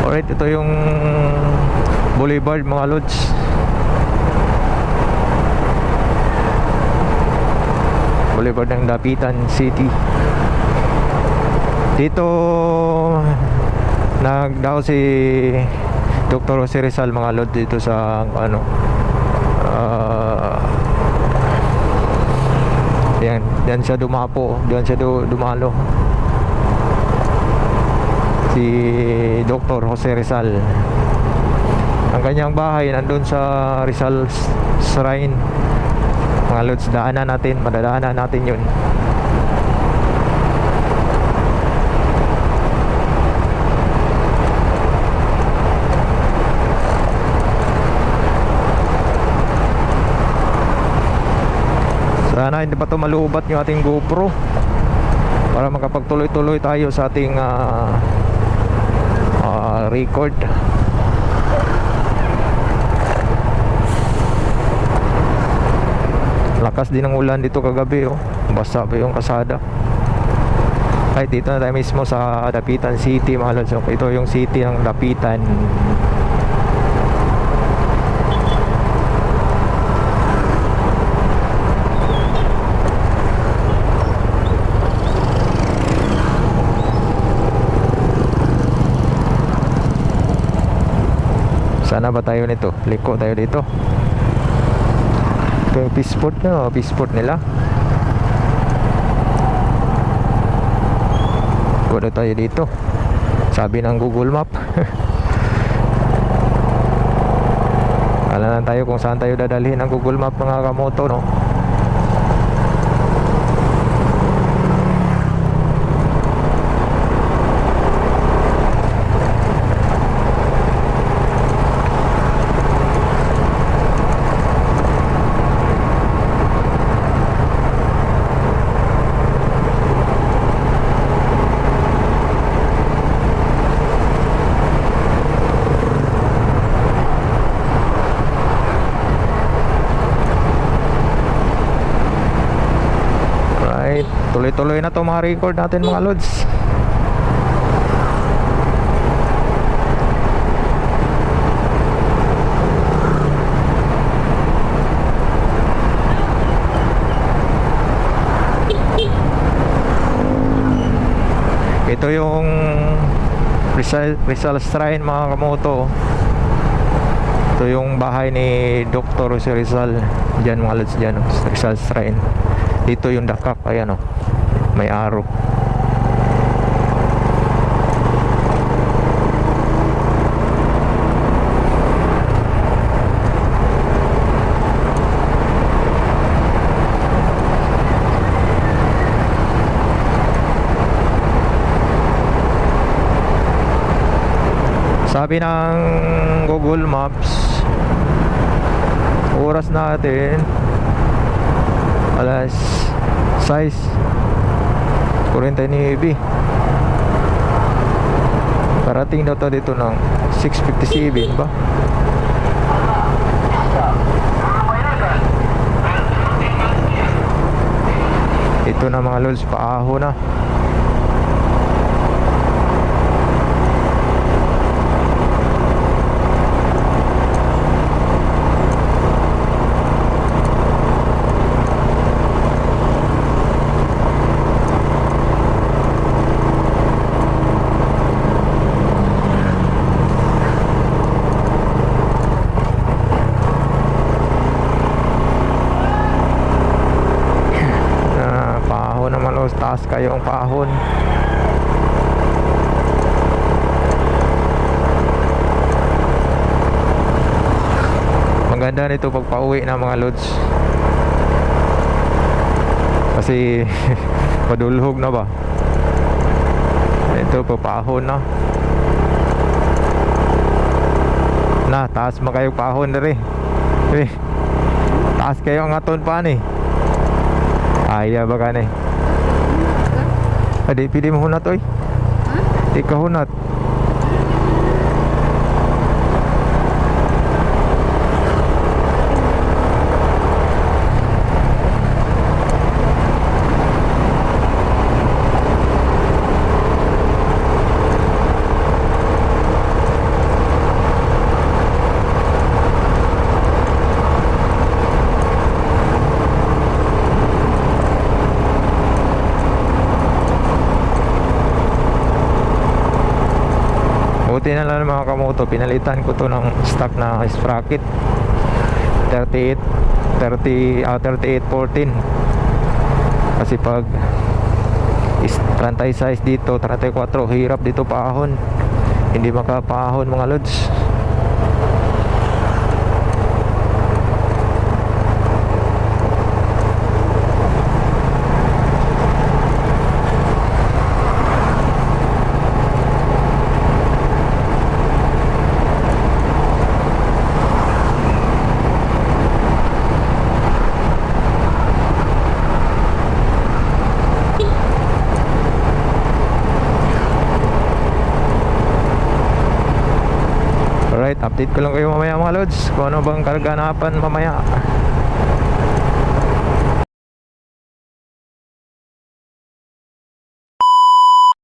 Alright, ito yung Boulevard mga lods. Boulevard ng Dapitan City. Dito nagdaw si Dr. Jose Rizal mga lods dito sa ano, yan siya dumapo, diyan siya dumalo si Dr. Jose Rizal. Ang kanyang bahay nandun sa Rizal Shrine mga lods. Madadaanan natin yun. Sana hindi pa ito malubat yung ating GoPro para makapagtuloy-tuloy tayo sa ating record. Lakas din ng ulan dito kagabi, oh. Basa pa yung kasada. Ay, dito na tayo mismo sa Dapitan City mga lods. Ito yung city ng Dapitan. Sana ba tayo nito? Liko tayo dito. Ito yung Peaceport nila. Kuno tayo dito. Sabi ng Google Map. Alam na tayo kung saan tayo dadalhin ng Google Map mga kamoto, no? Tuloy-tuloy na to mga record natin mga lods. Ito yung Rizal Shrine mga kamoto. Ito yung bahay ni Dr. Jose Rizal. Diyan mga lods, diyan, Rizal Shrine. Dito yung dakak, ayan, oh. May araw. Sabi ng Google Maps, oras natin alas 6:49. Parating daw to dito ng 6:57 ba? Ito na mga lods, paaho na. Taas kayo ang paahon. Maganda nito pag pauwi na mga lods, kasi padulhog na ba. Ito papaahon na. Taas mo kayo paahon na rin. Taas kayo ang aton pa ni. Ay, ba ka ni? Adi, pili mo hunat, oy. Ikaw hunat. buti na lang mga kamoto, pinalitan ko to ng stock na sprocket 3814. Kasi pag trantay size dito 34, hirap dito paahon, hindi makapahon mga lods. Alright, update ko lang kayo mamaya mga lods kung ano bang karganapan mamaya.